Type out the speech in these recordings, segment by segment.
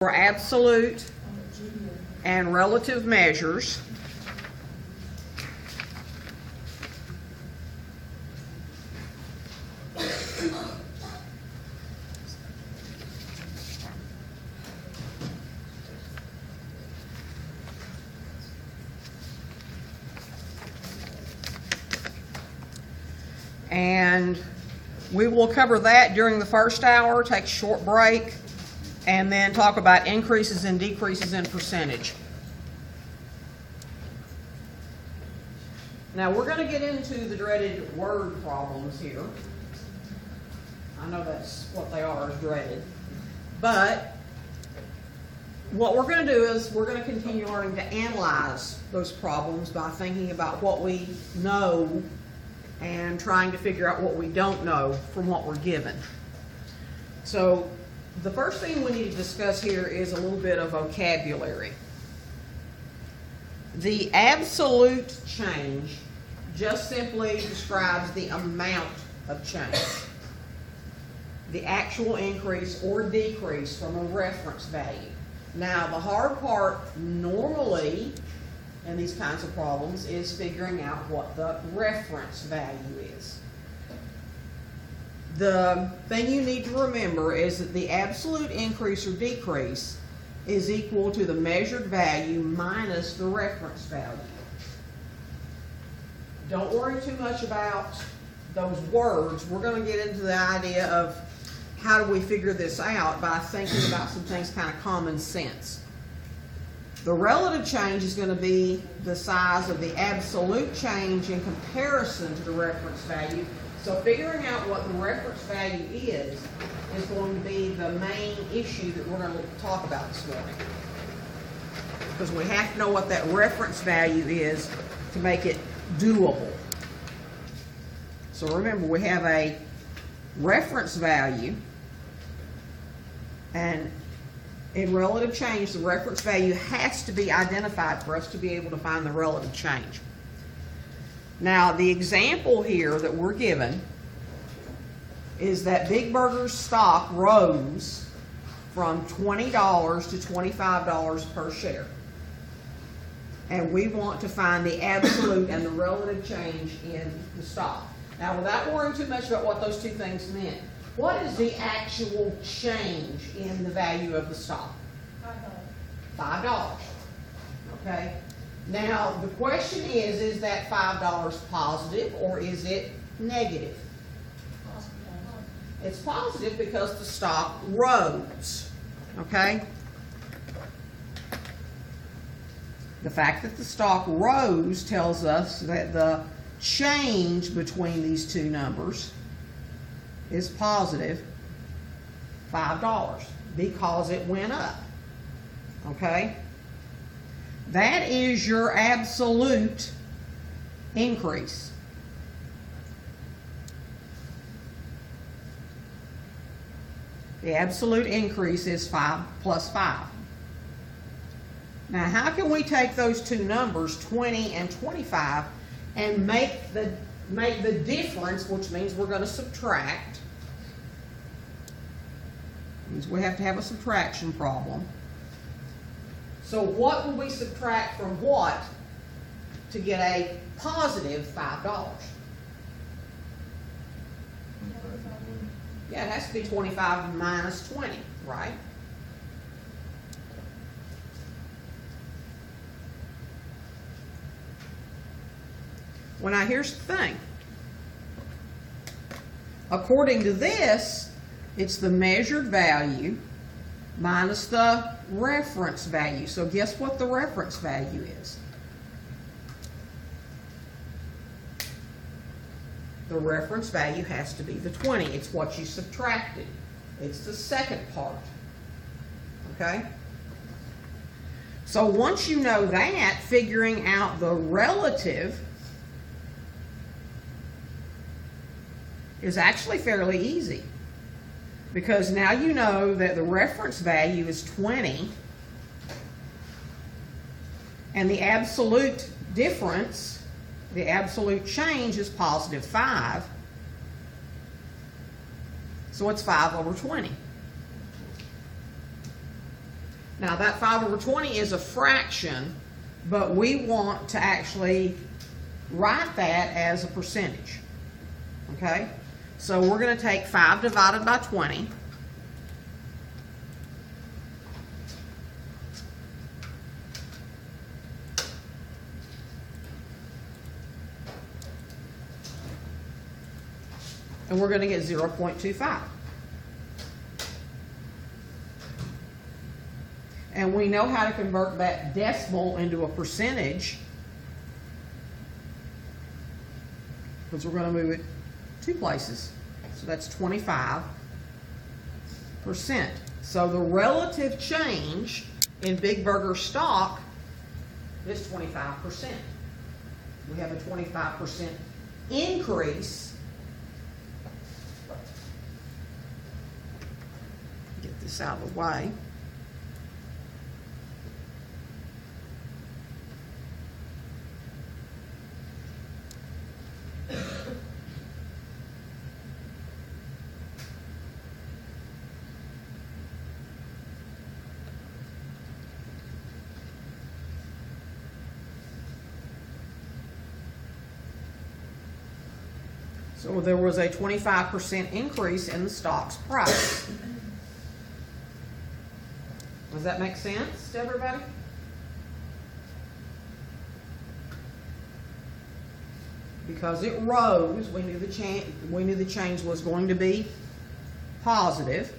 for absolute and relative measures. And we will cover that during the first hour, take a short break, and then talk about increases and decreases in percentage. Now we're going to get into the dreaded word problems here. I know that's what they are, is dreaded. But what we're going to do is we're going to continue learning to analyze those problems by thinking about what we know and trying to figure out what we don't know from what we're given. So the first thing we need to discuss here is a little bit of vocabulary. The absolute change just simply describes the amount of change, the actual increase or decrease from a reference value. Now, the hard part normally in these kinds of problems is figuring out what the reference value is. The thing you need to remember is that the absolute increase or decrease is equal to the measured value minus the reference value. Don't worry too much about those words. We're going to get into the idea of how do we figure this out by thinking about some things kind of common sense. The relative change is going to be the size of the absolute change in comparison to the reference value. So figuring out what the reference value is going to be the main issue that we're going to talk about this morning. Because we have to know what that reference value is to make it doable. So remember, we have a reference value, and in relative change, the reference value has to be identified for us to be able to find the relative change. Now, the example here that we're given is that Big Burger's stock rose from $20 to $25 per share. And we want to find the absolute and the relative change in the stock. Now, without worrying too much about what those two things meant, what is the actual change in the value of the stock? $5. Okay? Now, the question is that $5 positive or is it negative? It's positive because the stock rose. Okay? The fact that the stock rose tells us that the change between these two numbers is positive $5 because it went up. Okay? That is your absolute increase. The absolute increase is 5 plus 5. Now, how can we take those two numbers, 20 and 25, and make the difference, which means we're going to subtract. It means we have to have a subtraction problem. So what will we subtract from what to get a positive $5? Yeah, it has to be 25 minus 20, right? Well, now here's the thing. According to this, it's the measured value minus the reference value. So guess what the reference value is? The reference value has to be the 20. It's what you subtracted. It's the second part. Okay? So once you know that, figuring out the relative is actually fairly easy, because now you know that the reference value is 20 and the absolute difference, the absolute change, is positive 5. So it's 5 over 20. Now that 5/20 is a fraction, but we want to actually write that as a percentage. Okay? So we're going to take 5 divided by 20. And we're going to get 0.25. And we know how to convert that decimal into a percentage, because we're going to move it 2 places. So that's 25%. So the relative change in Big Burger stock is 25%. We have a 25% increase. Get this out of the way. So there was a 25% increase in the stock's price. Does that make sense to everybody? Because it rose, we knew the change was going to be positive.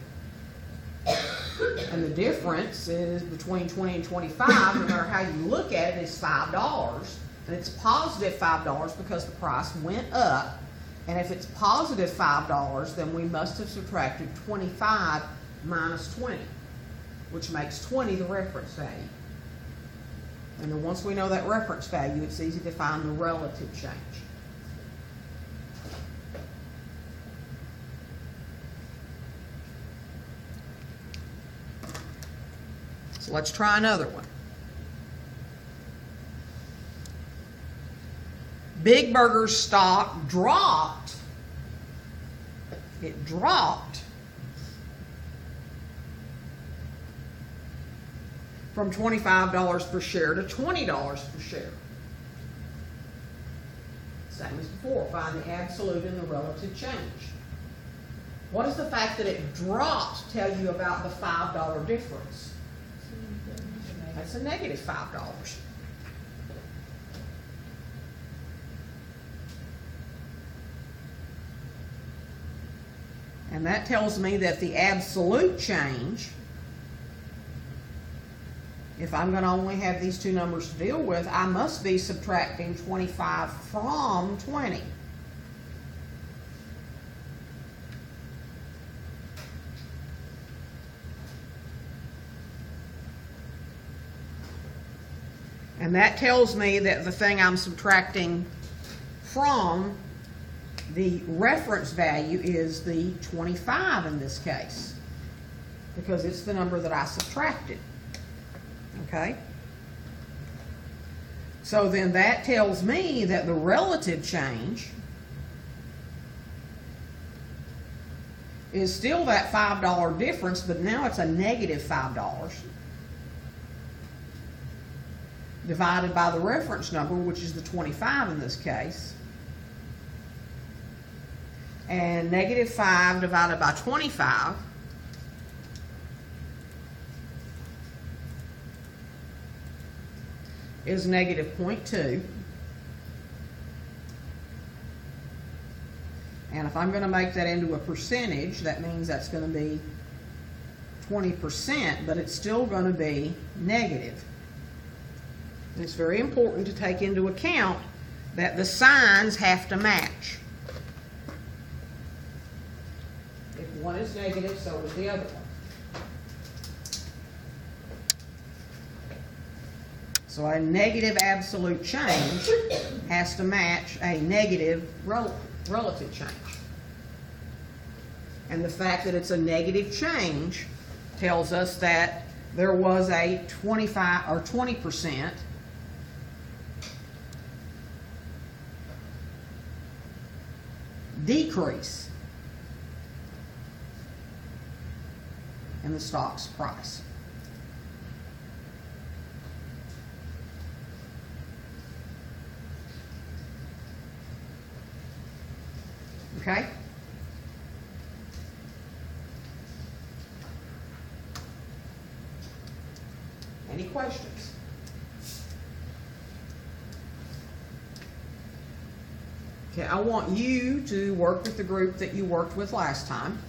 And the difference is between 20 and 25, no matter how you look at it, is $5. And it's positive $5 because the price went up. And if it's positive $5, then we must have subtracted 25 minus 20, which makes 20 the reference value. And then once we know that reference value, it's easy to find the relative change. So let's try another one. Big Burger's stock dropped. It dropped from $25 per share to $20 per share. Same as before, find the absolute and the relative change. What does the fact that it dropped tell you about the $5 difference? That's a negative $5. And that tells me that the absolute change, if I'm going to only have these two numbers to deal with, I must be subtracting 25 from 20. And that tells me that the thing I'm subtracting from the reference value is the 25 in this case, because it's the number that I subtracted. Okay? So then that tells me that the relative change is still that $5 difference, but now it's a negative $5 divided by the reference number, which is the 25 in this case. And negative 5 divided by 25 is negative 0.2. And if I'm going to make that into a percentage, that means that's going to be 20%, but it's still going to be negative. And it's very important to take into account that the signs have to match. If one is negative, so is the other one. So a negative absolute change has to match a negative relative change. And the fact that it's a negative change tells us that there was a 25 or 20% decrease in the stock's price. Okay? Any questions? Okay, I want you to work with the group that you worked with last time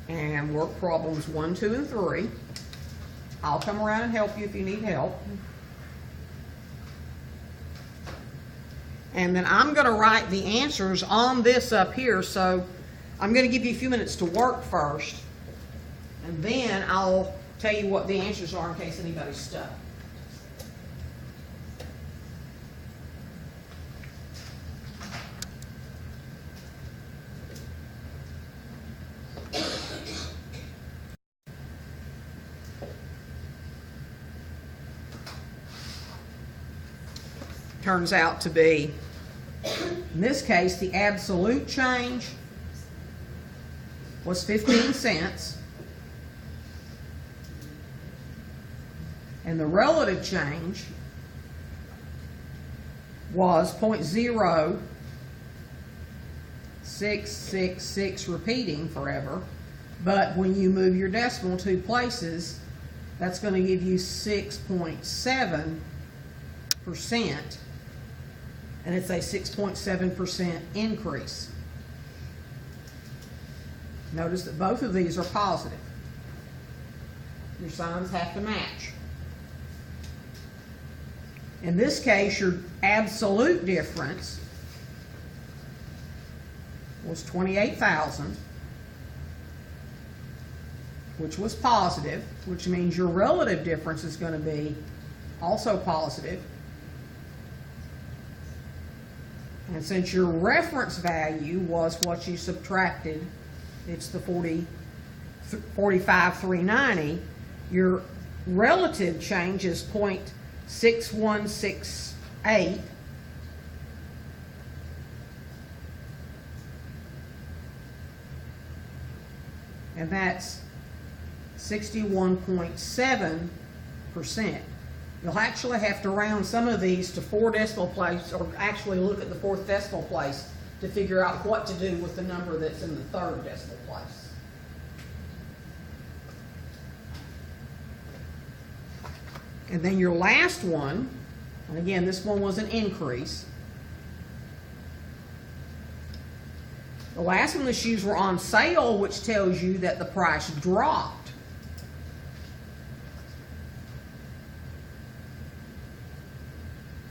and work problems 1, 2, and 3. I'll come around and help you if you need help. And then I'm going to write the answers on this up here, so I'm going to give you a few minutes to work first, and then I'll tell you what the answers are in case anybody's stuck. Turns out to be, in this case, the absolute change was 15 cents. And the relative change was 0.0666 repeating forever. But when you move your decimal 2 places, that's going to give you 6.7%. And it's a 6.7% increase. Notice that both of these are positive. Your signs have to match. In this case, your absolute difference was 28,000, which was positive, which means your relative difference is going to be also positive. And since your reference value was what you subtracted, it's the 45,390, your relative change is 0.6168. And that's 61.7%. You'll actually have to round some of these to 4 decimal places, or actually look at the 4th decimal place to figure out what to do with the number that's in the 3rd decimal place. And then your last one, and again, this one was an increase. The last one, the shoes were on sale, which tells you that the price dropped.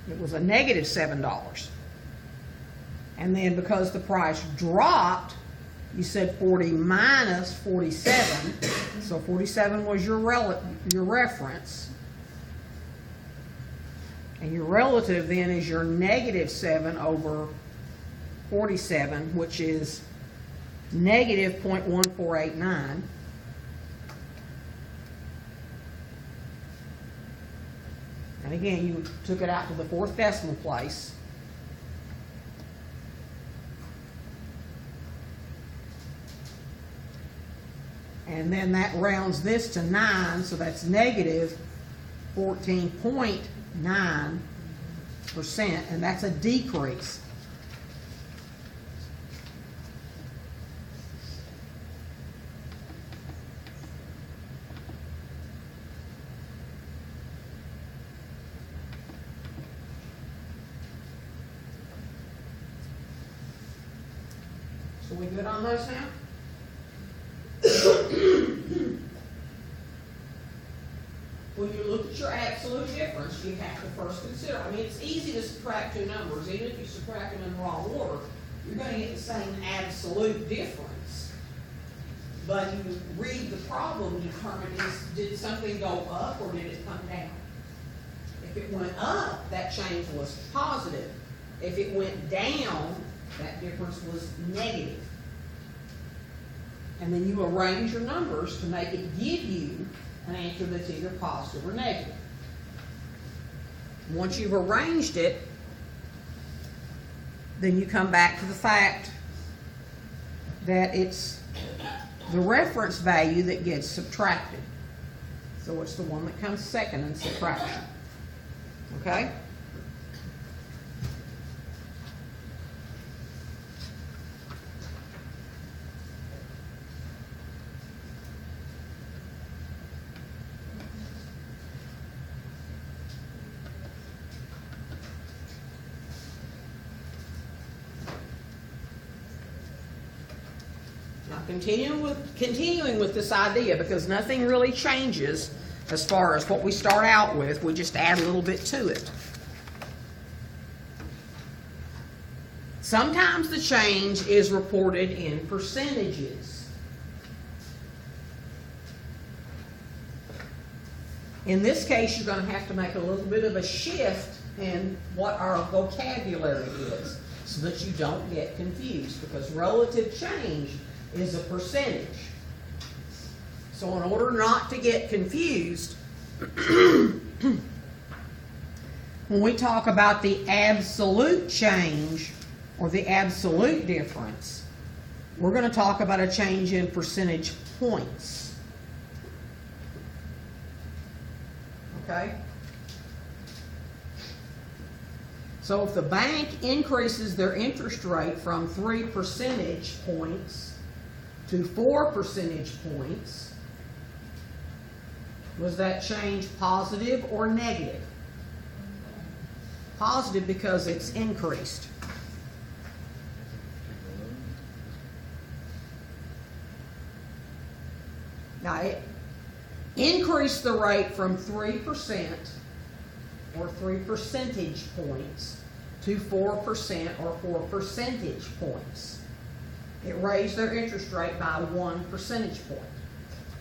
It was a negative $7. And then because the price dropped, you said 40 minus 47. So 47 was your reference. And your relative then is your negative 7 over 47, which is negative 0.1489. And again, you took it out to the 4th decimal place. And then that rounds this to 9, so that's negative 14.9%, and that's a decrease. So we good on those now? When you look at your absolute difference, you have to first consider, I mean, it's easy to subtract 2 numbers. Even if you subtract them in the wrong order, you're going to get the same absolute difference. But you read the problem, determine did something go up or did it come down? If it went up, that change was positive. If it went down, that difference was negative. And then you arrange your numbers to make it give you an answer that's either positive or negative. Once you've arranged it, then you come back to the fact that it's the reference value that gets subtracted. So it's the one that comes second in subtraction. Okay? continuing with this idea, because nothing really changes as far as what we start out with. We just add a little bit to it. Sometimes the change is reported in percentages. In this case, you're going to have to make a little bit of a shift in what our vocabulary is so that you don't get confused, because relative change is a percentage. So in order not to get confused, when we talk about the absolute change or the absolute difference, we're going to talk about a change in percentage points. Okay? So if the bank increases their interest rate from 3 percentage points to 4 percentage points, was that change positive or negative? Positive, because it's increased. Now, it increased the rate from 3% or 3 percentage points to 4% or 4 percentage points. It raised their interest rate by 1 percentage point.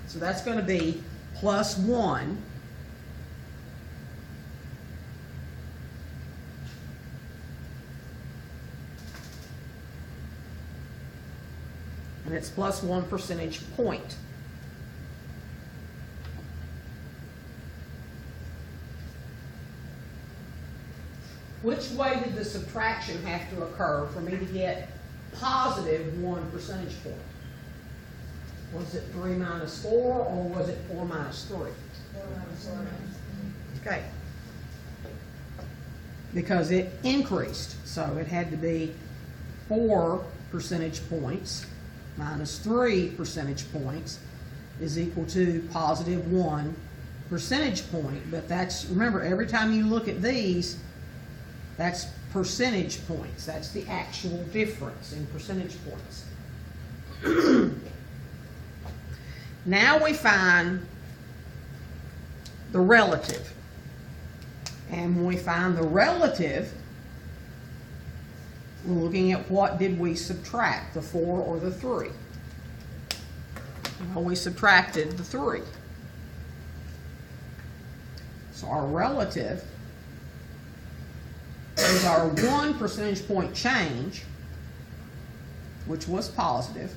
So that's going to be plus 1 . And it's plus 1 percentage point. Which way did the subtraction have to occur for me to get positive 1 percentage point? Was it 3 minus 4, or was it 4 minus 3? 4 minus 4. Okay. Because it increased, so it had to be 4 percentage points minus 3 percentage points is equal to positive 1 percentage point. But that's, remember, every time you look at these, that's percentage points. That's the actual difference in percentage points. Now we find the relative. And when we find the relative, we're looking at what did we subtract, the 4 or the 3? Well, we subtracted the 3. So our relative is our 1 percentage point change, which was positive,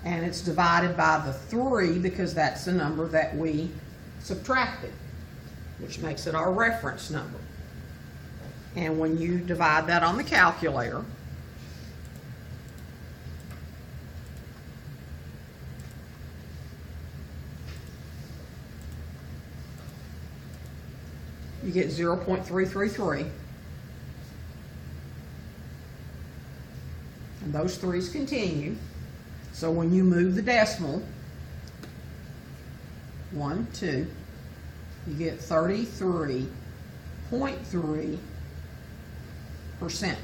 and it's divided by the 3 because that's the number that we subtracted, which makes it our reference number. And when you divide that on the calculator, you get 0.333. And those 3's continue. So when you move the decimal, 1, 2, you get 33.3%.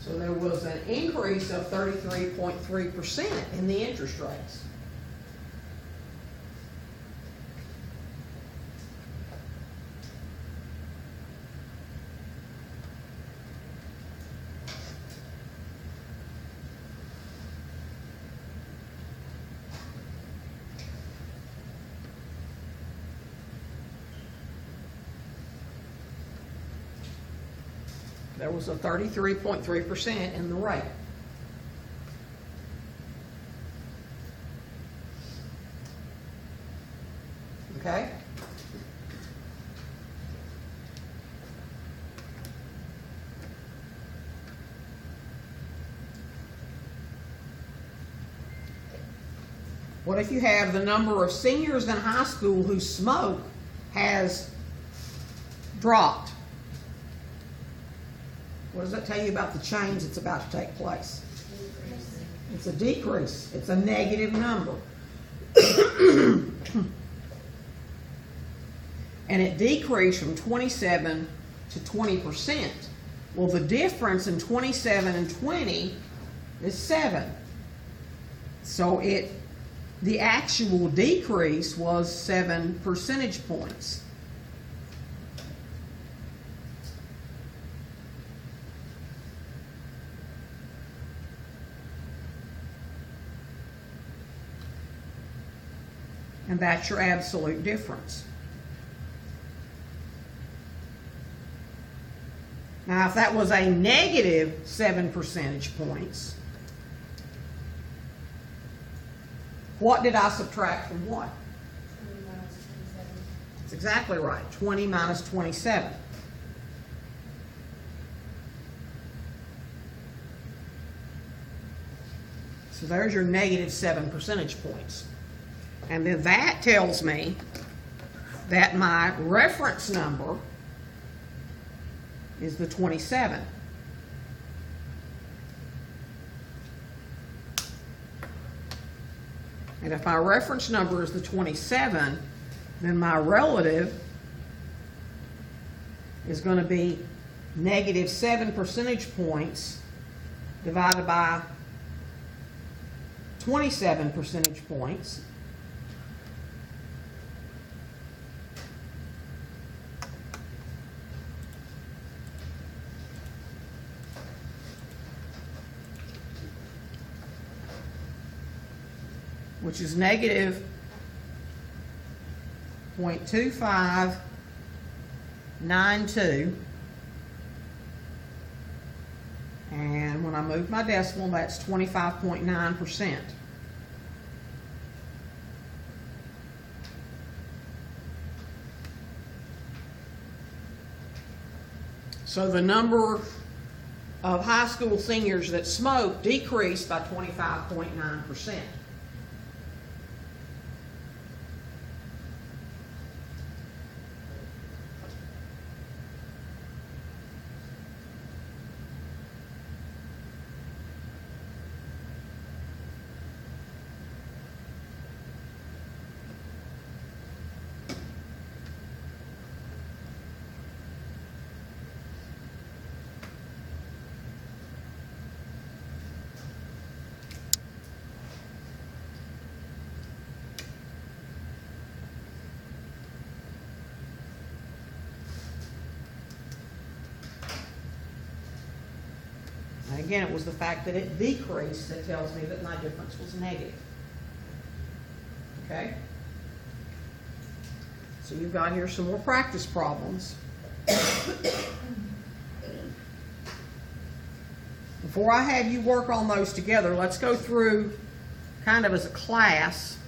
So there was an increase of 33.3% in the interest rates. There was a 33.3% in the rate. Okay? What if you have the number of seniors in high school who smoke has dropped? What does that tell you about the change that's about to take place? It's a decrease. It's a negative number. And it decreased from 27 to 20%. Well, the difference in 27 and 20 is 7. So the actual decrease was 7 percentage points. And that's your absolute difference. Now, if that was a negative 7 percentage points, what did I subtract from what? 20 minus 27. That's exactly right. 20 minus 27. So there's your negative 7 percentage points. And then that tells me that my reference number is the 27. And if my reference number is the 27, then my relative is going to be negative 7 percentage points divided by 27 percentage points. Which is negative 0.2592. And when I move my decimal, that's 25.9%. So the number of high school seniors that smoke decreased by 25.9%. And again, it was the fact that it decreased that tells me that my difference was negative. Okay? So you've got here some more practice problems. Before I have you work on those together, let's go through kind of as a class.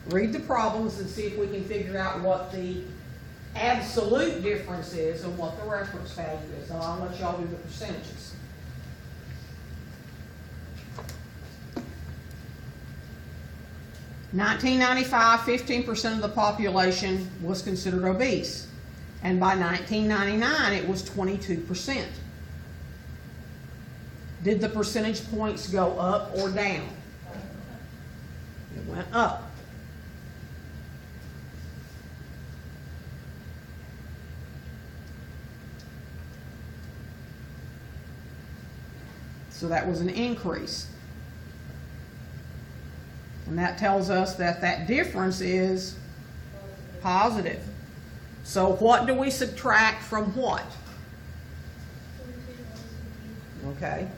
Read the problems and see if we can figure out what the absolute difference is and what the reference value is. And I'll let y'all do the percentages. In 1995, 15% of the population was considered obese. And by 1999, it was 22%. Did the percentage points go up or down? It went up. So that was an increase. And that tells us that that difference is positive. So what do we subtract from what? Okay.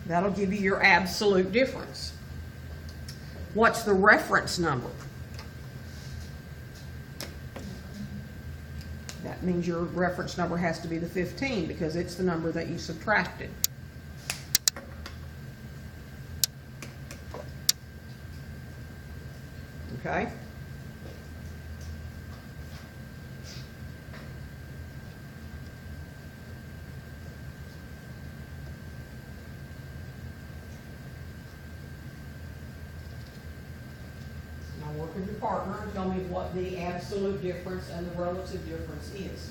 That'll give you your absolute difference. What's the reference number? That means your reference number has to be the 15 because it's the number that you subtracted. Okay? Now work with your partner and tell me what the absolute difference and the relative difference is.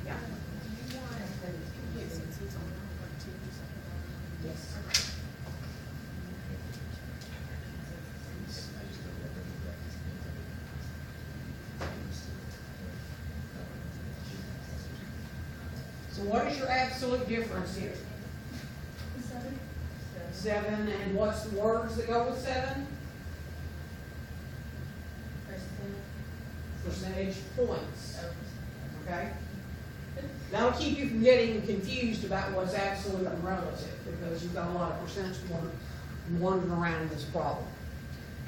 Yeah. Yes. So what is your absolute difference here? 7, and what's the words that go with 7? Percentage points, okay? That'll keep you from getting confused about what's absolute and relative, because you've got a lot of percentage points wandering around in this problem.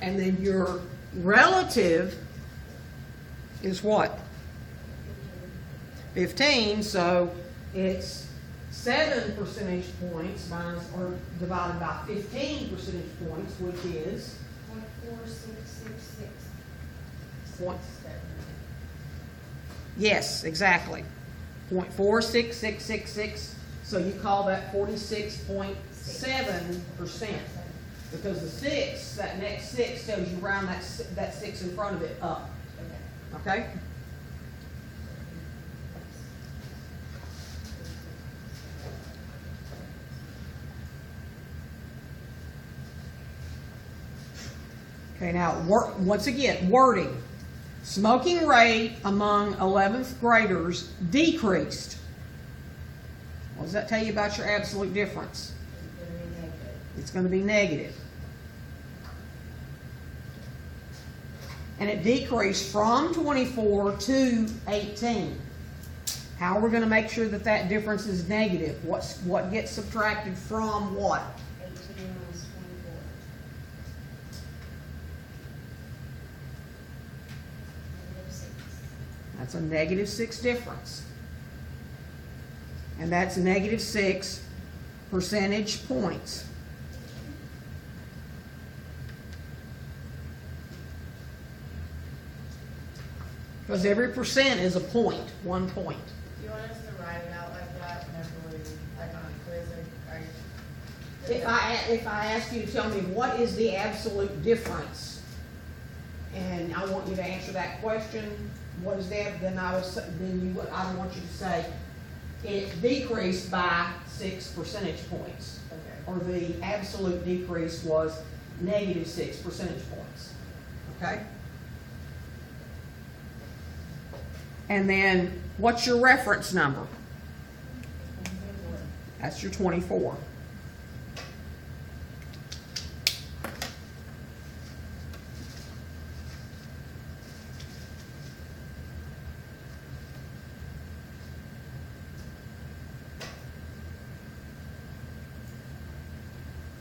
And then your relative is what? 15, so it's 7 percentage points minus, or divided by 15 percentage points, which is 0.4666. point. Yes, exactly. 0.46666. So you call that 46.7%. Because the 6, that next 6 tells you round that 6 in front of it up. Okay? Okay, now, once again, wording. Smoking rate among 11th graders decreased. What does that tell you about your absolute difference? It's going to be negative. And it decreased from 24 to 18. How are we going to make sure that that difference is negative? What gets subtracted from what? 18 minus 24. -6. That's a -6 difference. And that's -6 percentage points. Because every percent is a point, 1 point. Do you want us to write it out like that whenever we, like on a quiz, or If I ask you to tell me what is the absolute difference, and I want you to answer that question, what is that? Then I would want you to say it decreased by 6 percentage points, Okay. or the absolute decrease was -6 percentage points. Okay. And then what's your reference number? That's your 24.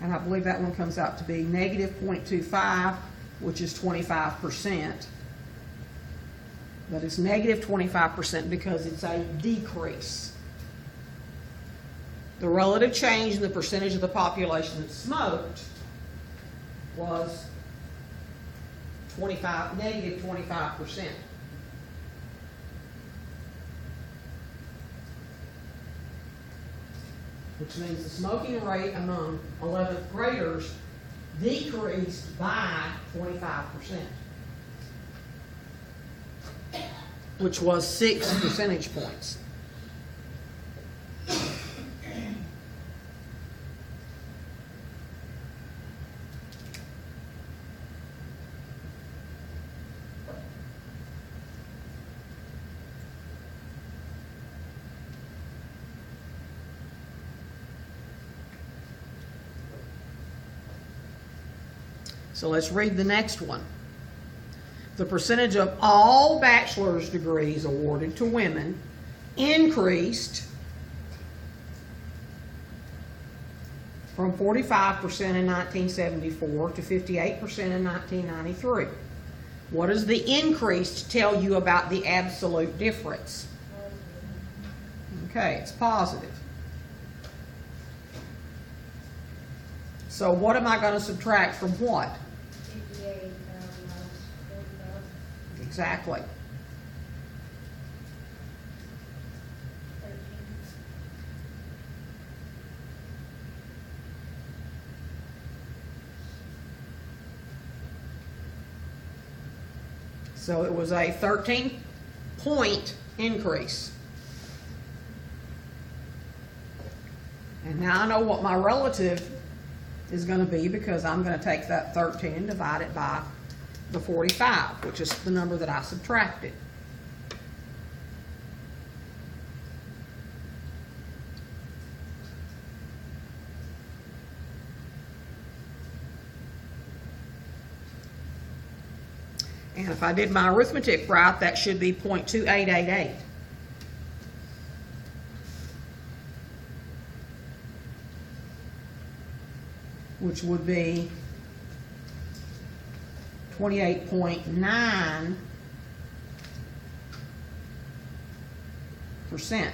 And I believe that one comes out to be -0.25, which is 25%. But it's -25% because it's a decrease. The relative change in the percentage of the population that smoked was -25%. Which means the smoking rate among 11th graders decreased by 25%. Which was 6 percentage points. So let's read the next one. The percentage of all bachelor's degrees awarded to women increased from 45% in 1974 to 58% in 1993. What does the increase tell you about the absolute difference? Okay, it's positive. So what am I going to subtract from what? 58 minus 45. Exactly. 13. So it was a 13 point increase. And now I know what my relative is gonna be because I'm gonna take that 13 and divide it by the 45, which is the number that I subtracted. And if I did my arithmetic right, that should be 0.2888. Which would be 28.9%.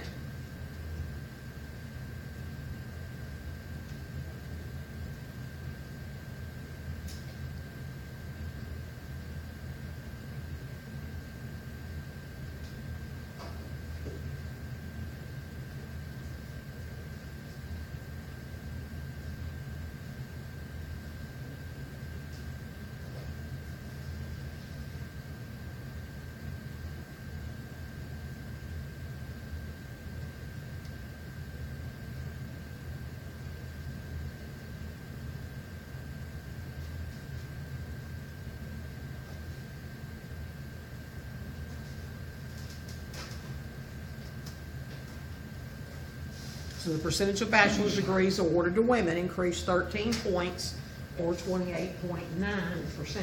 So the percentage of bachelor's degrees awarded to women increased 13 points, or 28.9%.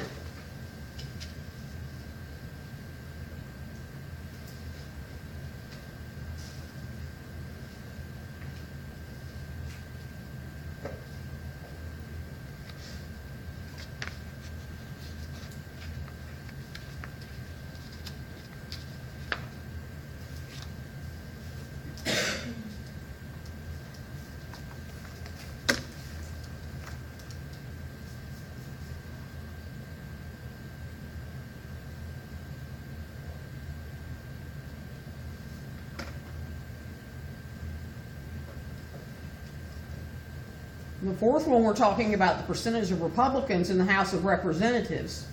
The fourth one, we're talking about the percentage of Republicans in the House of Representatives.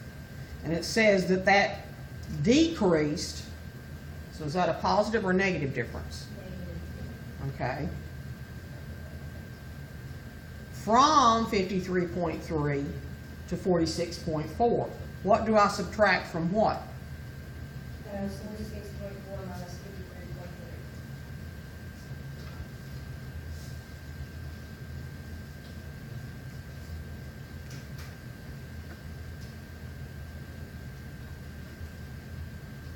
And it says that that decreased. So is that a positive or negative difference? Negative. Okay. From 53.3 to 46.4. What do I subtract from what? 46.4 minus 53.3.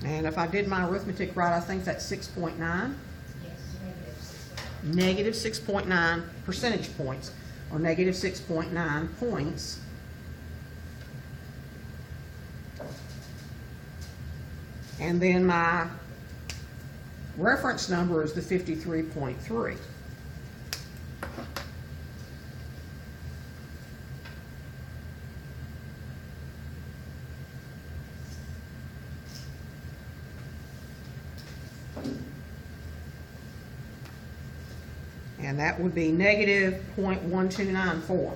And if I did my arithmetic right, I think that's 6.9. Yes, Negative negative 6.9. 6.9 percentage points, or negative 6.9 points. And then my reference number is the 53.3. And that would be negative 0.1294,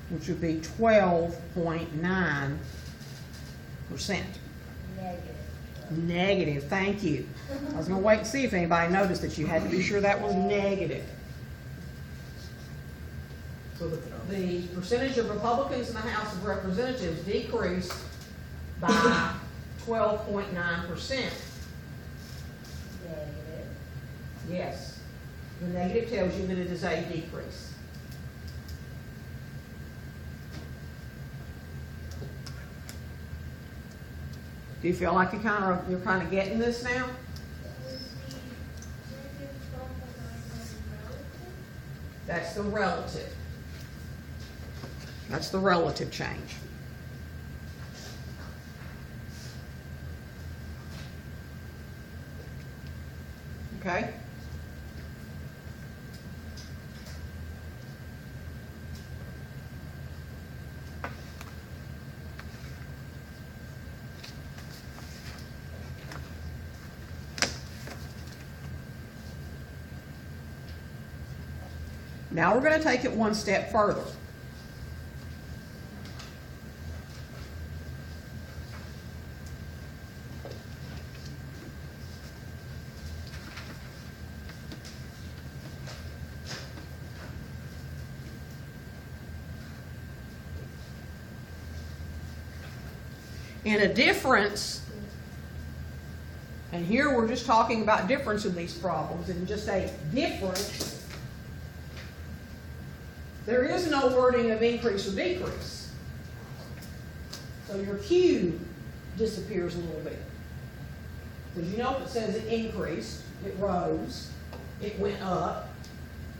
which would be 12.9%. Negative. Negative, thank you. I was gonna wait and see if anybody noticed that you had to be sure that was negative. So the percentage of Republicans in the House of Representatives decreased by 12.9%. Negative. Yes. The negative tells you that it is a decrease. Do you feel like you're kind of getting this now? That's the relative. That's the relative change. Okay? Now we're going to take it one step further. in a difference, and here we're just talking about difference in these problems, and just a difference, there is no wording of increase or decrease. So your Q disappears a little bit. Because you know if it says it increased, it rose, it went up,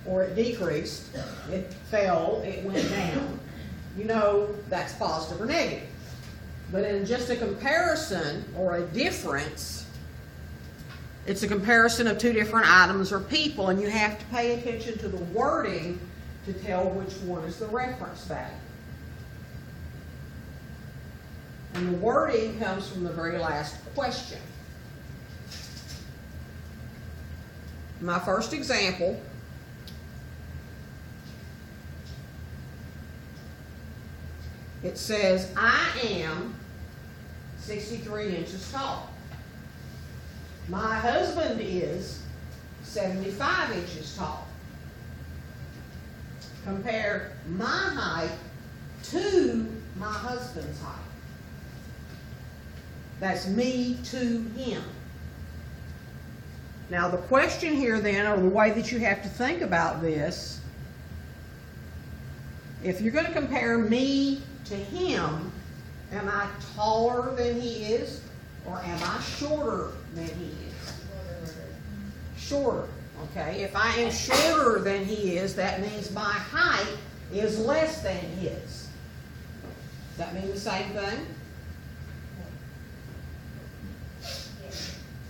or it decreased, it fell, it went down, you know that's positive or negative. But in just a comparison or a difference, it's a comparison of two different items or people, and you have to pay attention to the wording to tell which one is the reference value. And the wording comes from the very last question. My first example, it says, I am 63 inches tall. My husband is 75 inches tall. Compare my height to my husband's height. That's me to him. Now the question here then, or the way that you have to think about this, if you're going to compare me to him, am I taller than he is, or am I shorter than he is? Shorter, okay? If I am shorter than he is, that means my height is less than his. Does that mean the same thing?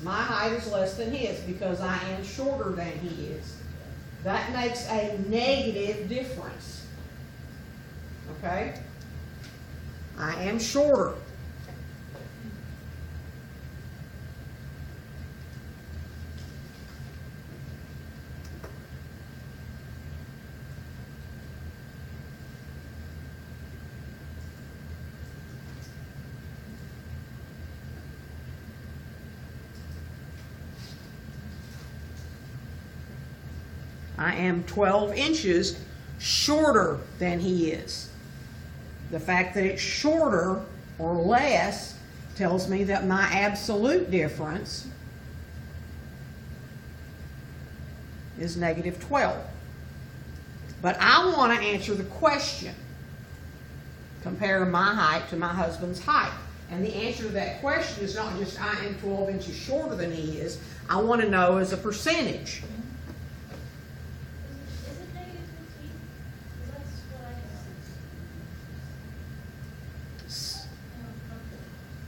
My height is less than his because I am shorter than he is. That makes a negative difference. Okay? I am shorter. I am 12 inches shorter than he is. The fact that it's shorter or less tells me that my absolute difference is negative 12. But I want to answer the question. Compare my height to my husband's height. And the answer to that question is not just I am 12 inches shorter than he is. I want to know as a percentage. Is it negative 15? Because that's what I can.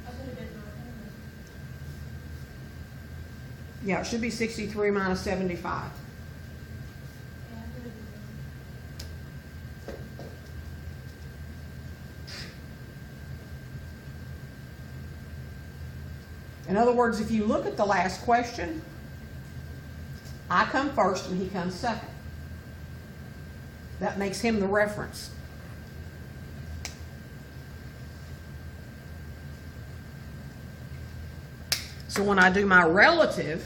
I could have been wrong. Yeah, it should be 63 minus 75. Yeah, I could have been wrong. In other words, if you look at the last question, I come first and he comes second. That makes him the reference. So when I do my relative,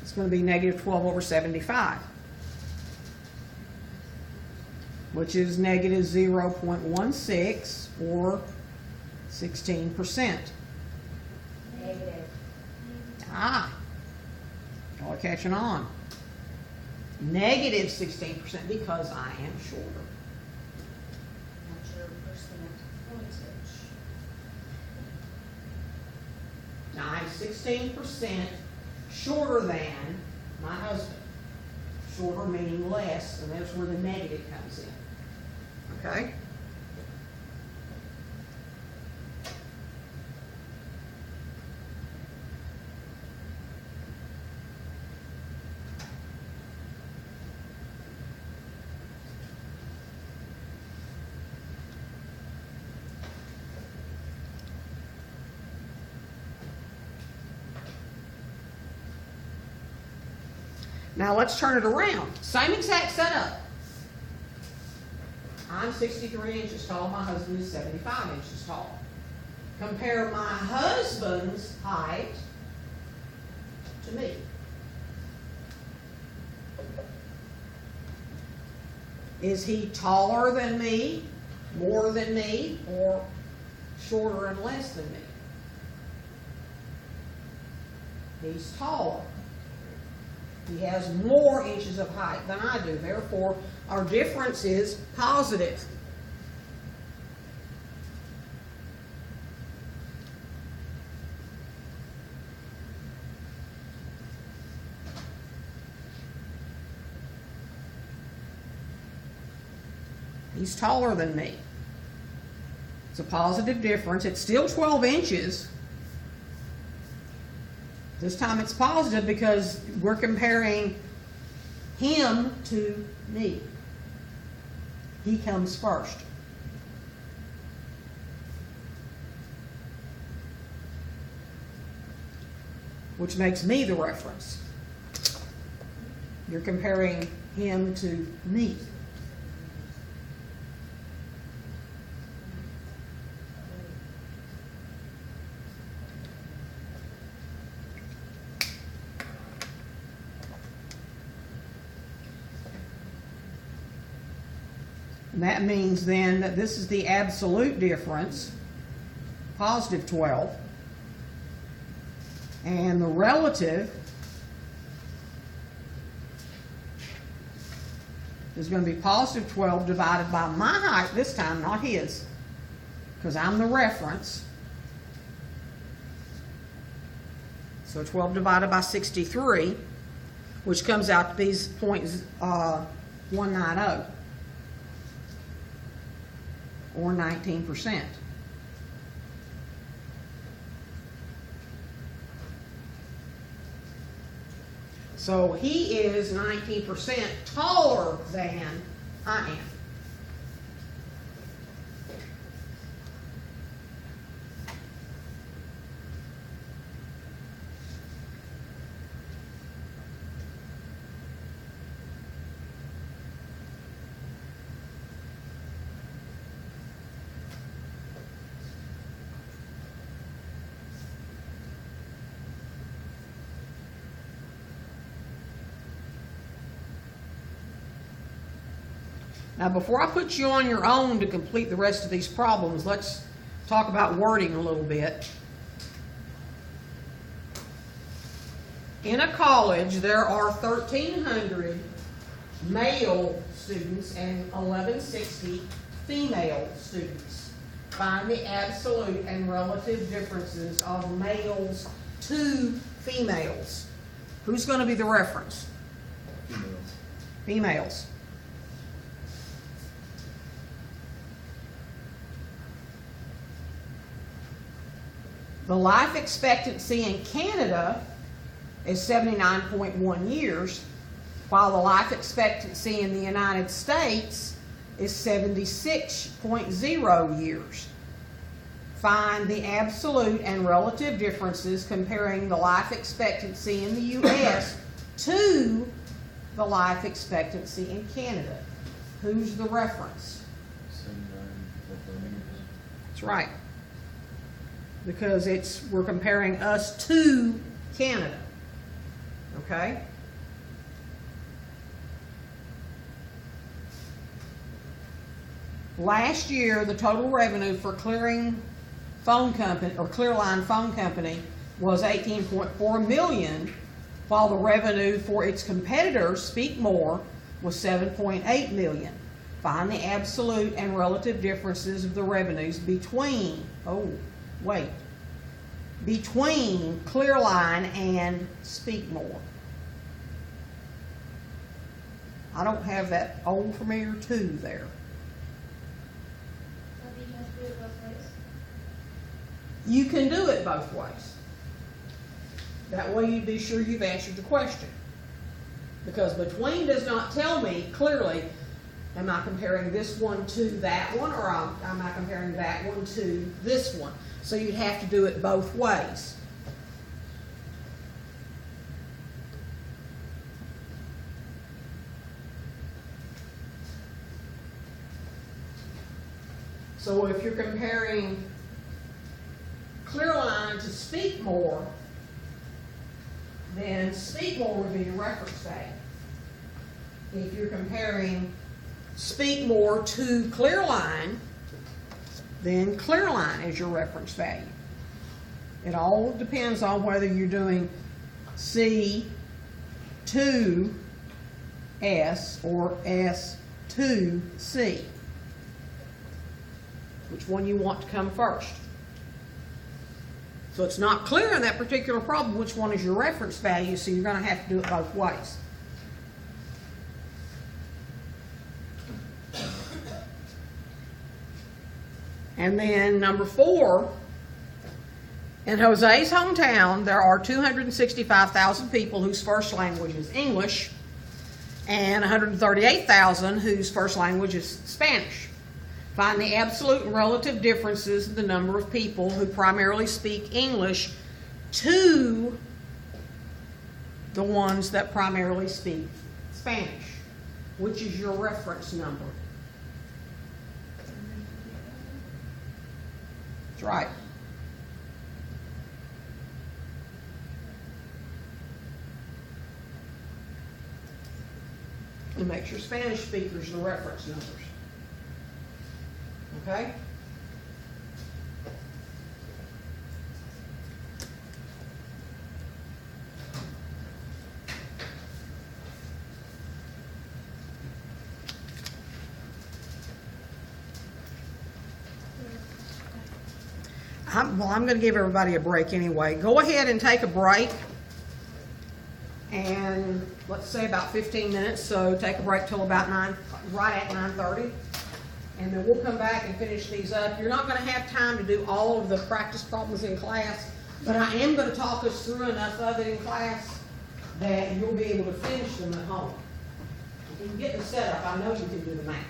it's going to be negative 12 over 75. Which is negative 0.16 or 16%. Negative. Ah, y'all are catching on. Negative 16% because I am shorter. Not your percentage. Now I'm 16% shorter than my husband. Shorter meaning less, and that's where the negative comes in. Okay? Now let's turn it around. Same exact setup. I'm 63 inches tall. My husband is 75 inches tall. Compare my husband's height to me. Is he taller than me, more than me, or shorter and less than me? He's taller. He has more inches of height than I do. Therefore, our difference is positive. He's taller than me. It's a positive difference. It's still 12 inches. This time it's positive because we're comparing him to me. He comes first. Which makes me the reference. You're comparing him to me. And that means then that this is the absolute difference, positive 12, and the relative is going to be positive 12 divided by my height this time, not his, because I'm the reference. So 12 divided by 63, which comes out to be 0.190. Or 19%. So he is 19% taller than I am. Now, before I put you on your own to complete the rest of these problems, let's talk about wording a little bit. In a college, there are 1,300 male students and 1,160 female students. Find the absolute and relative differences of males to females. Who's going to be the reference? Females. Females. The life expectancy in Canada is 79.1 years, while the life expectancy in the United States is 76.0 years. Find the absolute and relative differences comparing the life expectancy in the U.S. to the life expectancy in Canada. Who's the reference? 79.4 years. That's right. Because we're comparing us to Canada. Okay? Last year, the total revenue for Clearline Phone Company was $18.4 million, while the revenue for its competitors, Speak More, was $7.8 million. Find the absolute and relative differences of the revenues between Clearline and Speak More. I don't have that old familiar two there. So you have to do it both ways? You can do it both ways. That way you'd be sure you've answered the question. Because between does not tell me clearly, am I comparing this one to that one, or am I comparing that one to this one? So you'd have to do it both ways. So if you're comparing Clearline to Speak More, then Speak More would be your reference value. If you're comparing speak more to Clearline, then Clearline is your reference value. It all depends on whether you're doing C to S or S to C. Which one you want to come first. So it's not clear in that particular problem which one is your reference value, so you're going to have to do it both ways. And then number 4, in Jose's hometown, there are 265,000 people whose first language is English and 138,000 whose first language is Spanish. Find the absolute and relative differences in the number of people who primarily speak English to the ones that primarily speak Spanish. Which is your reference number? That's right. And make sure Spanish speakers are the reference numbers. Okay? I'm going to give everybody a break anyway. Go ahead and take a break. And let's say about 15 minutes, so take a break till about 9, right at 9:30. And then we'll come back and finish these up. You're not going to have time to do all of the practice problems in class, but I am going to talk us through enough of it in class that you'll be able to finish them at home. If you can get the setup, I know you can do the math.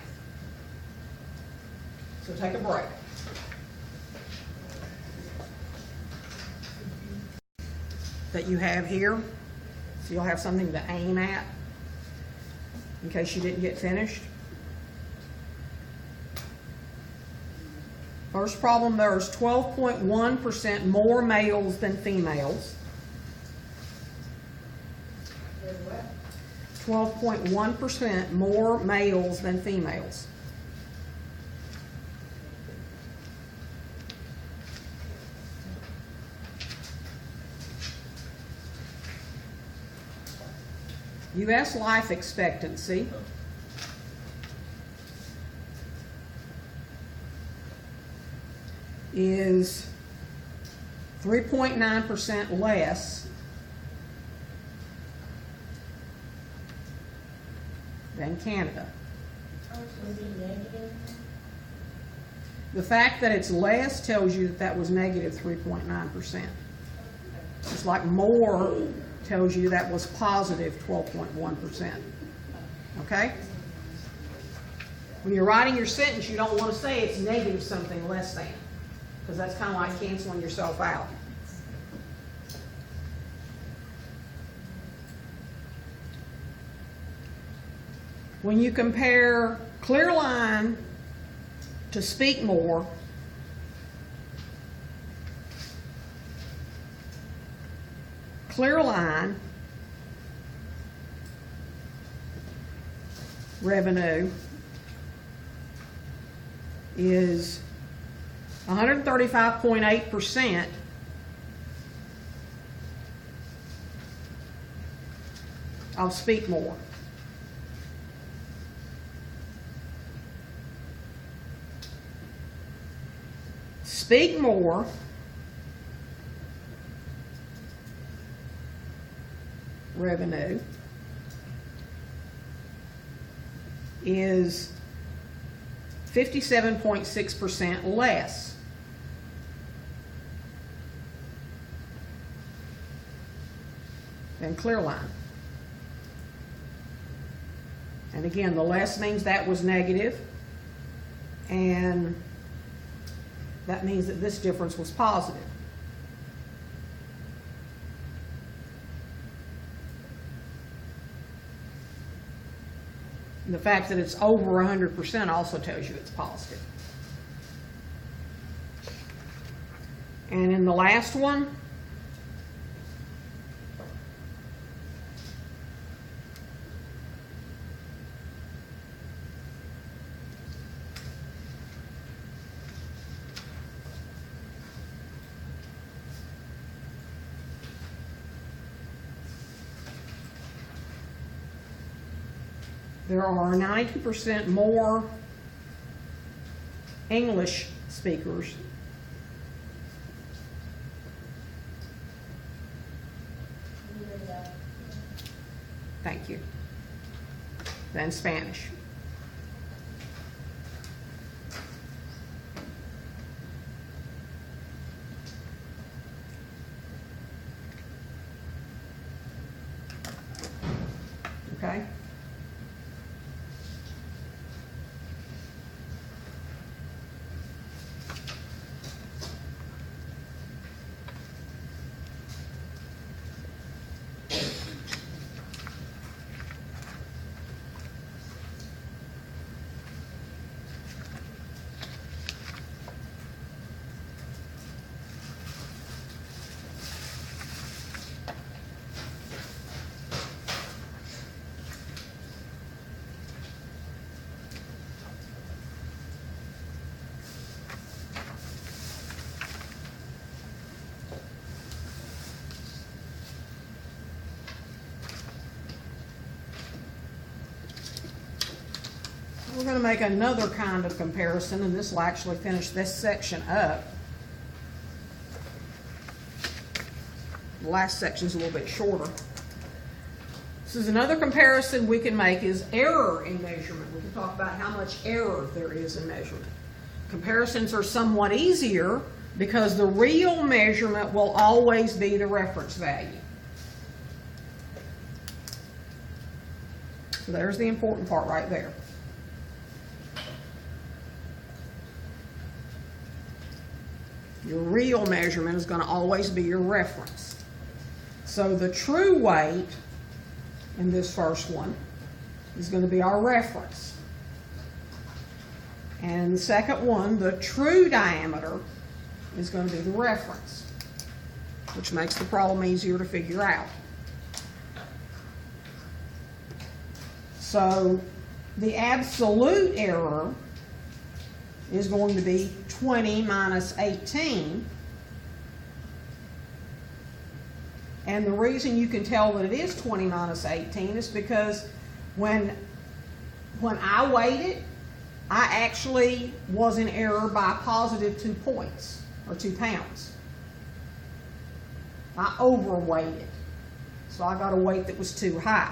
So take a break. That you have here, so you'll have something to aim at in case you didn't get finished. First problem, there's 12.1% more males than females. There's what? 12.1% more males than females. U.S. life expectancy is 3.9% less than Canada. The fact that it's less tells you that was negative 3.9%. Just like more tells you that was positive 12.1%. Okay? When you're writing your sentence, you don't want to say it's negative something less than, because that's kind of like canceling yourself out. When you compare Clearline to Speak More, Clearline revenue is 135.8% of Speak More. Speak More revenue is 57.6% less than Clearline. And again, the less means that was negative, and that means that this difference was positive. And the fact that it's over 100% also tells you it's positive. And in the last one, there are 92% more English speakers You read that. than Spanish. Okay? We're going to make another kind of comparison, and this will actually finish this section up. The last section's a little bit shorter. This is another comparison we can make is error in measurement. We can talk about how much error there is in measurement. Comparisons are somewhat easier because the real measurement will always be the reference value. So there's the important part right there. Your real measurement is going to always be your reference. So the true weight in this first one is going to be our reference. And the second one, the true diameter, is going to be the reference, which makes the problem easier to figure out. So the absolute error is going to be 20 minus 18. And the reason you can tell that it is 20 minus 18 is because when I weighed it, I actually was in error by positive 2 points, or 2 pounds. I overweighed it. So I got a weight that was too high.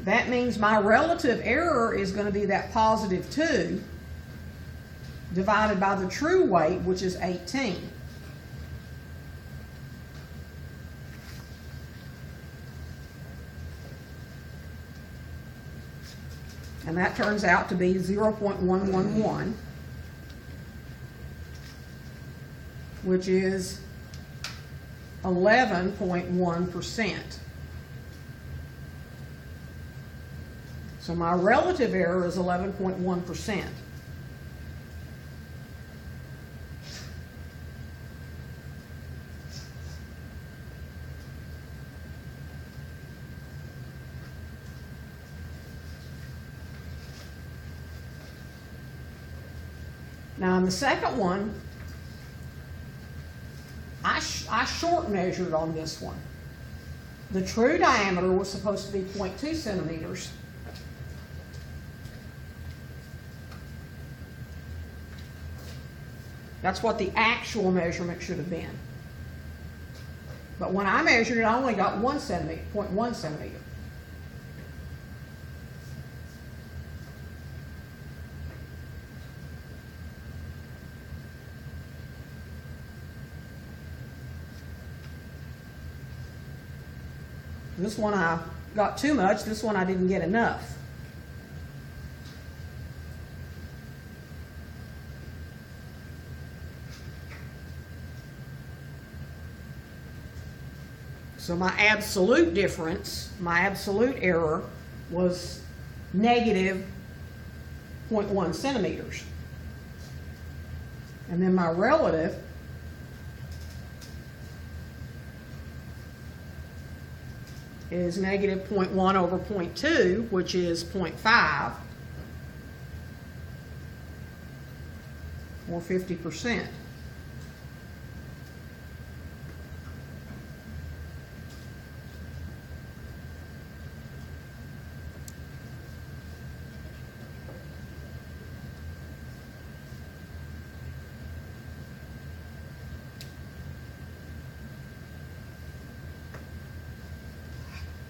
That means my relative error is going to be that positive 2 divided by the true weight, which is 18. And that turns out to be 0.111, which is 11.1%. So my relative error is 11.1%. Now in the second one, I short measured on this one. The true diameter was supposed to be 0.2 centimeters. That's what the actual measurement should have been. But when I measured it, I only got 1 centimeter, 0.1 centimeter. This one I got too much, this one I didn't get enough. So my absolute difference, my absolute error was negative 0.1 centimeters. And then my relative is negative 0.1 over 0.2, which is 0.5, or 50%.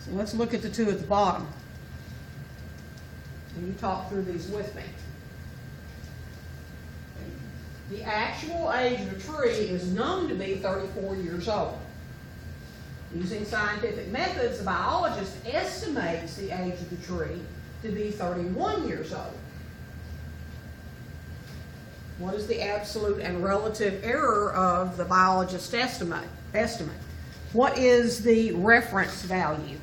So let's look at the two at the bottom. And you talk through these with me. The actual age of a tree is known to be 34 years old. Using scientific methods, a biologist estimates the age of the tree to be 31 years old. What is the absolute and relative error of the biologist's estimate? What is the reference value?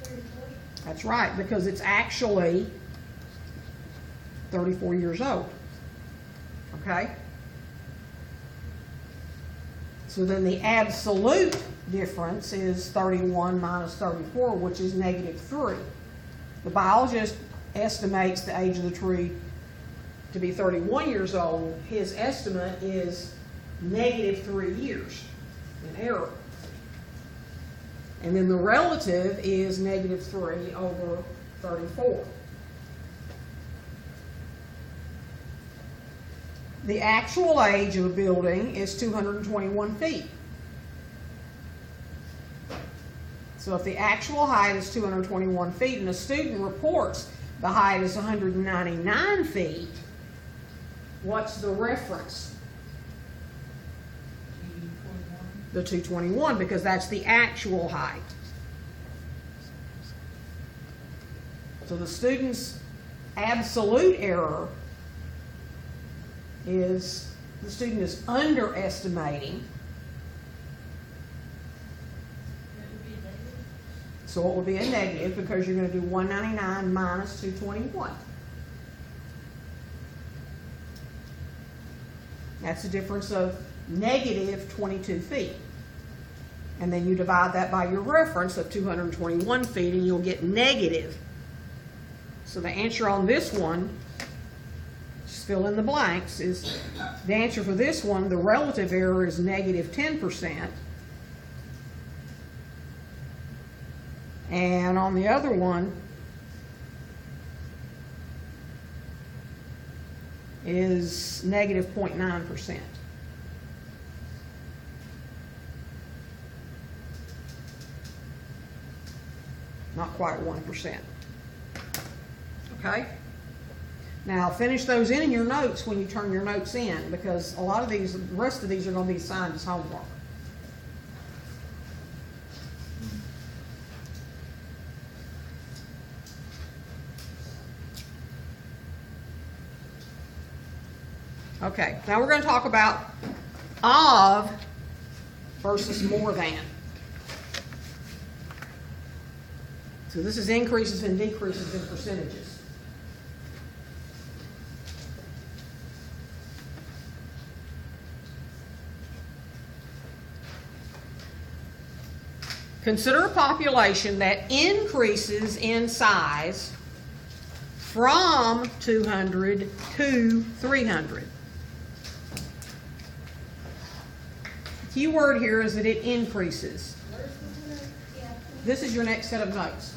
30, 40. That's right, because it's actually 34 years old. Okay? So then the absolute difference is 31 minus 34, which is -3. The biologist estimates the age of the tree to be 31 years old. His estimate is -3 years in error. And then the relative is -3 over 34. The actual age of a building is 221 feet. So if the actual height is 221 feet and a student reports the height is 199 feet, what's the reference? The 221, because that's the actual height. So the student's absolute error is the student is underestimating. That would be negative. So it will be a negative because you're going to do 199 minus 221. That's a difference of -22 feet. And then you divide that by your reference of 221 feet and you'll get negative. So the answer on this one, just fill in the blanks, is the answer for this one, the relative error is -10%. And on the other one is -0.9%. Not quite 1%. Okay? Now finish those in your notes when you turn your notes in, because a lot of these, the rest of these are going to be assigned as homework. Okay, now we're going to talk about of versus more than. So this is increases and decreases in percentages. Consider a population that increases in size from 200 to 300. The key word here is that it increases. Where's the one? Yeah. This is your next set of notes.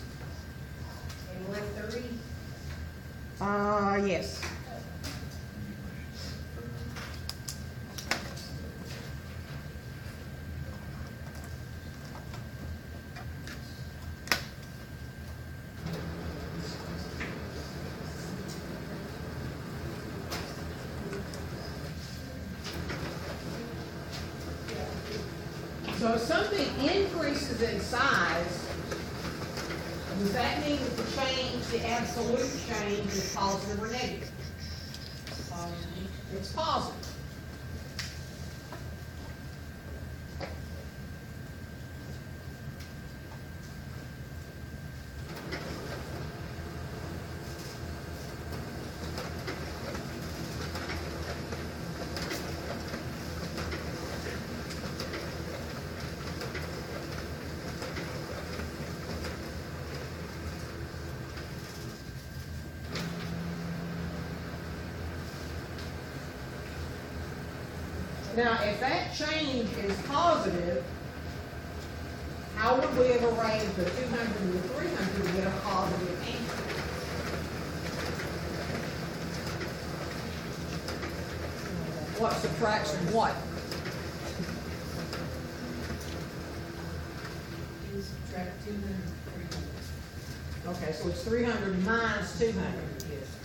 In line 30? Yes. So if something increases in size, does that mean that the change, the absolute change, is positive or negative? It's positive. Now, if that change is positive, how would we have arranged the 200 and the 300 to get a positive answer? What subtracts from what? Okay, so it's 300 minus 200. Yes.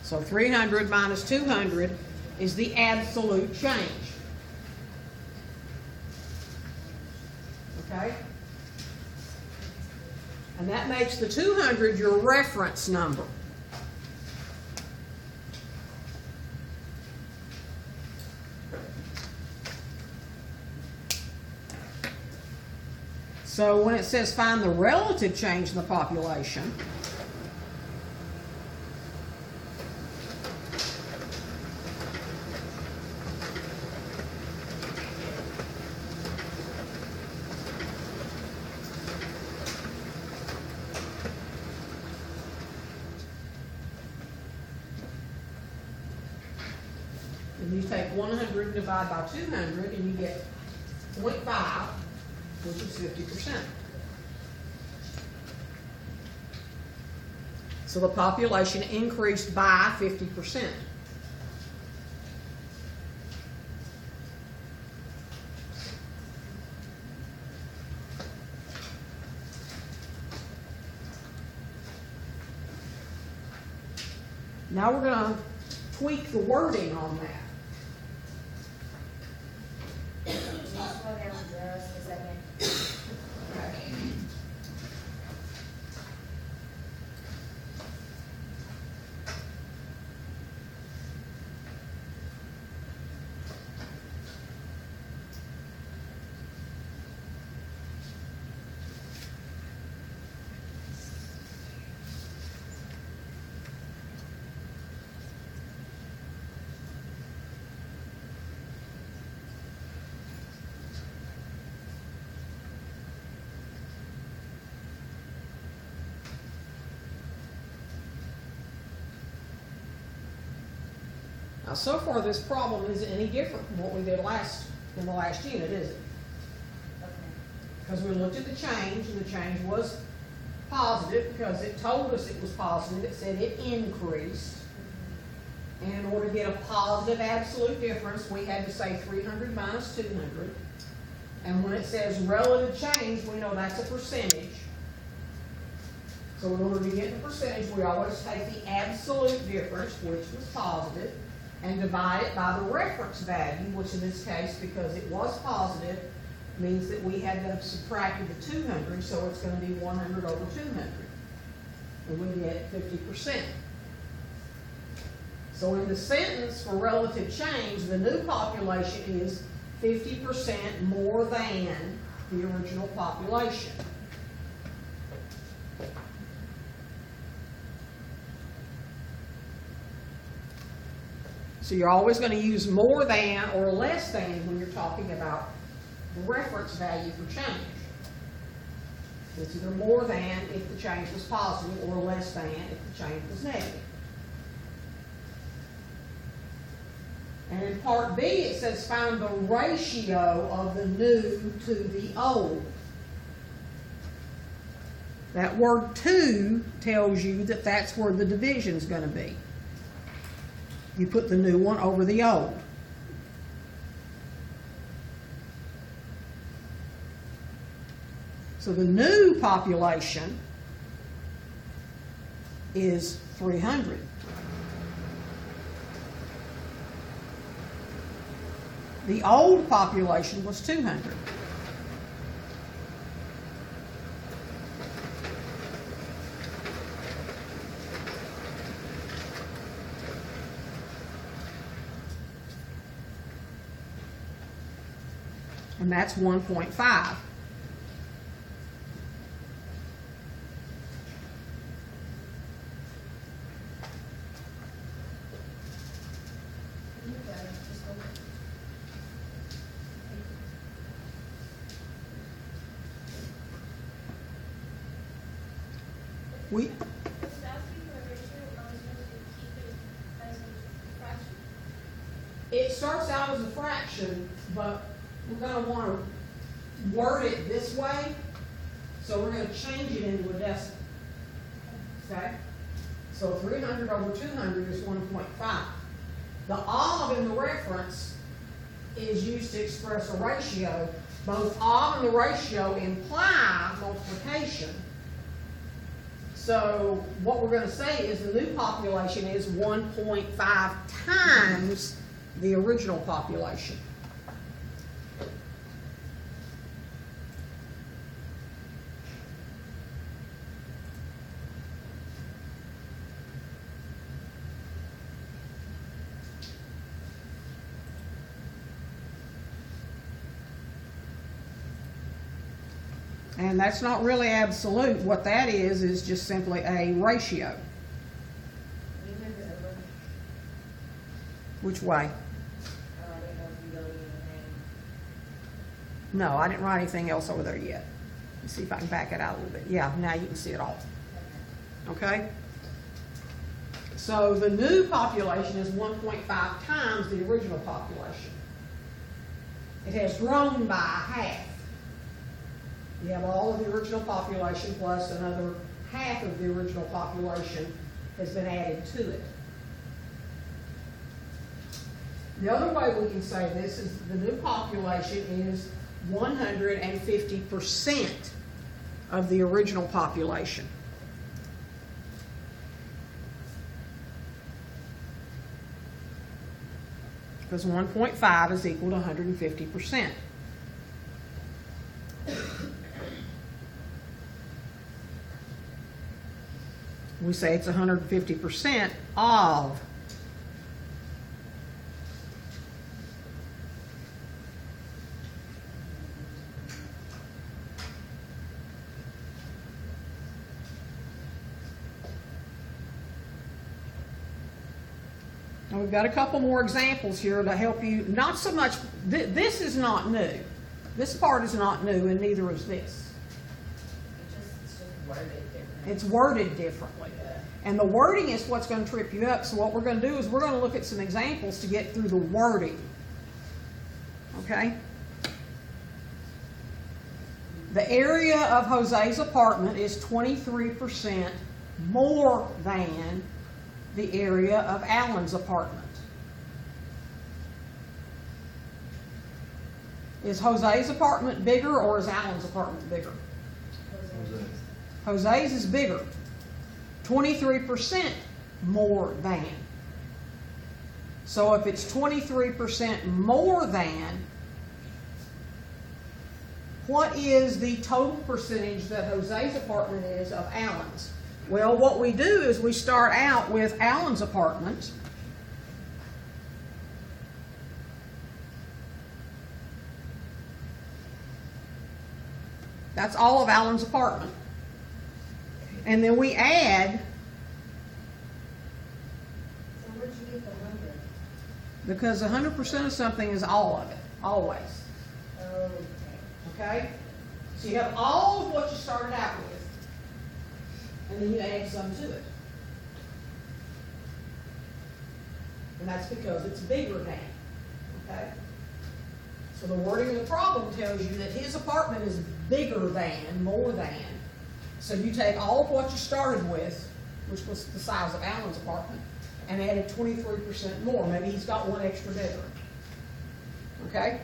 So 300 minus 200 is the absolute change. Okay? And that makes the 200 your reference number. So when it says find the relative change in the population, and you take 100 and divide by 200 and you get 0.5, which is 50%. So the population increased by 50%. Now we're going to tweak the wording on that. Slow down just a second. Okay. Now, so far, this problem isn't any different from what we did in the last unit, is it? Okay. Because we looked at the change, and the change was positive, because it told us it was positive, it said it increased. And in order to get a positive absolute difference, we had to say 300 minus 200. And when it says relative change, we know that's a percentage. So in order to get the percentage, we always take the absolute difference, which was positive, and divide it by the reference value, which in this case, because it was positive, means that we had to have subtracted the 200, so it's going to be 100 over 200. And we get 50%. So in the sentence for relative change, the new population is 50% more than the original population. So you're always going to use more than or less than when you're talking about the reference value for change. It's either more than if the change was positive or less than if the change was negative. And in part B, it says find the ratio of the new to the old. That word to tells you that that's where the division is going to be. You put the new one over the old. So the new population is 300. The old population was 200. And that's 1.5. We, It's asking for a ratio, am I supposed to keep it as a fraction? it starts out as a fraction, but we're going to want to word it this way, so we're going to change it into a decimal. Okay? So 300 over 200 is 1.5. The of in the reference is used to express a ratio. Both of and the ratio imply multiplication. So what we're going to say is the new population is 1.5 times the original population. And that's not really absolute. What that is just simply a ratio. You move it over. Which way? Oh, I didn't know if you wrote anything. No, I didn't write anything else over there yet. Let's see if I can back it out a little bit. Yeah, now you can see it all. Okay? So the new population is 1.5 times the original population. It has grown by half. You have all of the original population plus another half of the original population has been added to it. The other way we can say this is the new population is 150% of the original population. Because 1.5 is equal to 150%. We say it's 150% of Now we've got a couple more examples here to help you. Not so much, this is not new. This part is not new, and neither is this. It's just worded differently. It's worded differently. And the wording is what's going to trip you up. So what we're going to do is we're going to look at some examples to get through the wording. Okay? The area of Jose's apartment is 23% more than the area of Alan's apartment. Is Jose's apartment bigger or is Alan's apartment bigger? Jose. Jose's is bigger. 23% more than. So if it's 23% more than, what is the total percentage that Jose's apartment is of Alan's? Well, what we do is we start out with Alan's apartment. That's all of Alan's apartment. And then we add, So where'd you get the 100? because 100% of something is all of it, always. Okay. Okay? So you have all of what you started out with, and then you add some to it. And that's because it's bigger than, okay? So the wording of the problem tells you that his apartment is bigger than, more than. So you take all of what you started with, which was the size of Alan's apartment, and added 23% more. Maybe he's got one extra bedroom. Okay?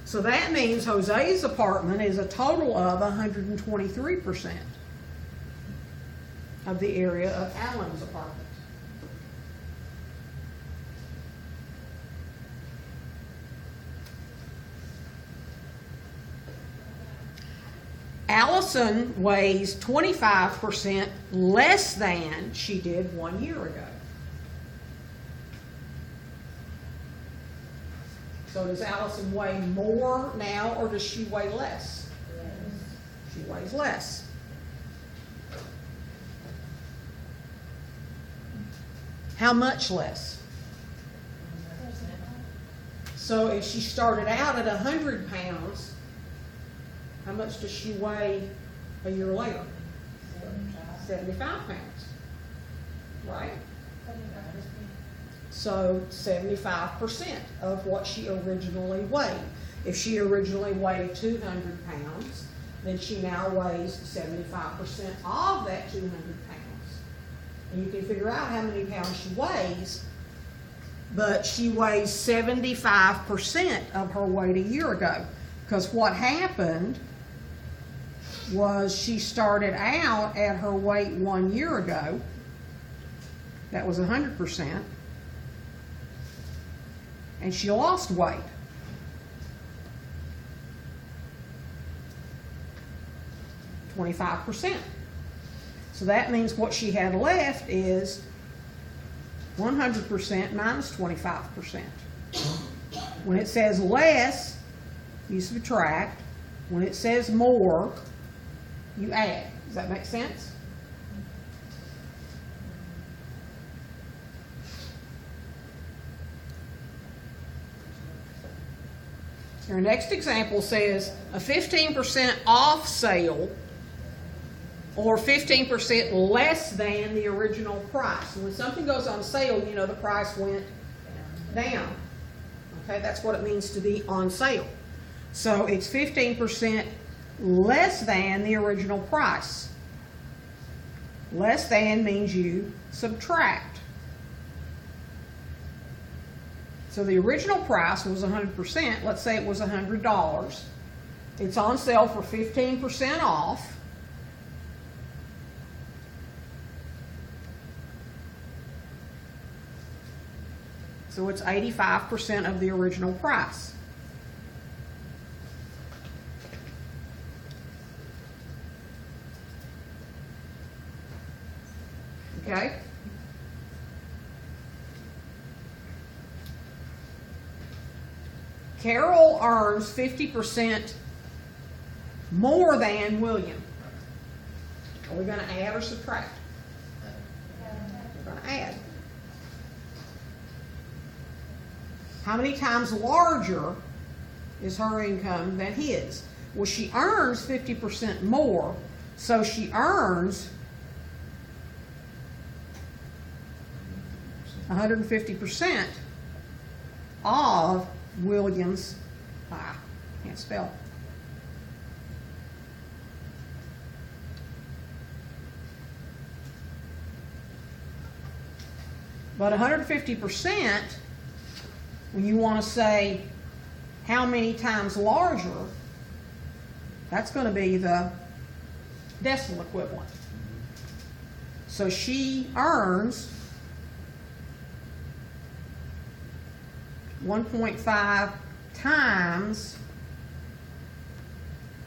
So that means Jose's apartment is a total of 123% of the area of Alan's apartment. Allison weighs 25% less than she did 1 year ago. So does Allison weigh more now, or does she weigh less? She weighs less. How much less? So if she started out at 100 pounds, how much does she weigh a year later? 75 pounds. Right? So 75% of what she originally weighed. If she originally weighed 200 pounds, then she now weighs 75% of that 200 pounds. And you can figure out how many pounds she weighs, but she weighs 75% of her weight a year ago. Because what happened was she started out at her weight 1 year ago. That was 100%. And she lost weight. %. So that means what she had left is 100% minus 25%. When it says less, you subtract. When it says more, you add. Does that make sense? Our next example says a 15% off sale or 15% less than the original price. When something goes on sale, you know the price went down. Okay, that's what it means to be on sale. So it's 15% less than the original price. Less than means you subtract. So the original price was 100%. Let's say it was $100. It's on sale for 15% off. So it's 85% of the original price. Okay? Carol earns 50% more than William. Are we going to add or subtract? We're going to add. How many times larger is her income than his? Well, she earns 50% more, so she earns 150% of William's, can't spell. But 150%, when you want to say how many times larger, that's going to be the decimal equivalent. So she earns 1.5 times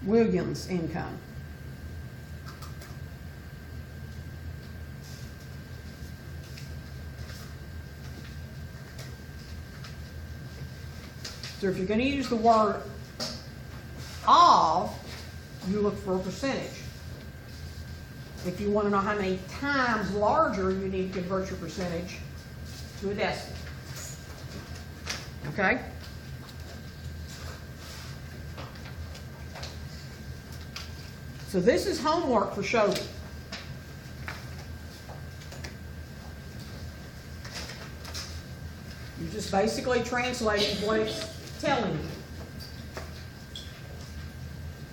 William's income. So if you're going to use the word of, you look for a percentage. If you want to know how many times larger, you need to convert your percentage to a decimal. Okay? So this is homework for Shelby. You're just basically translating what it's telling you.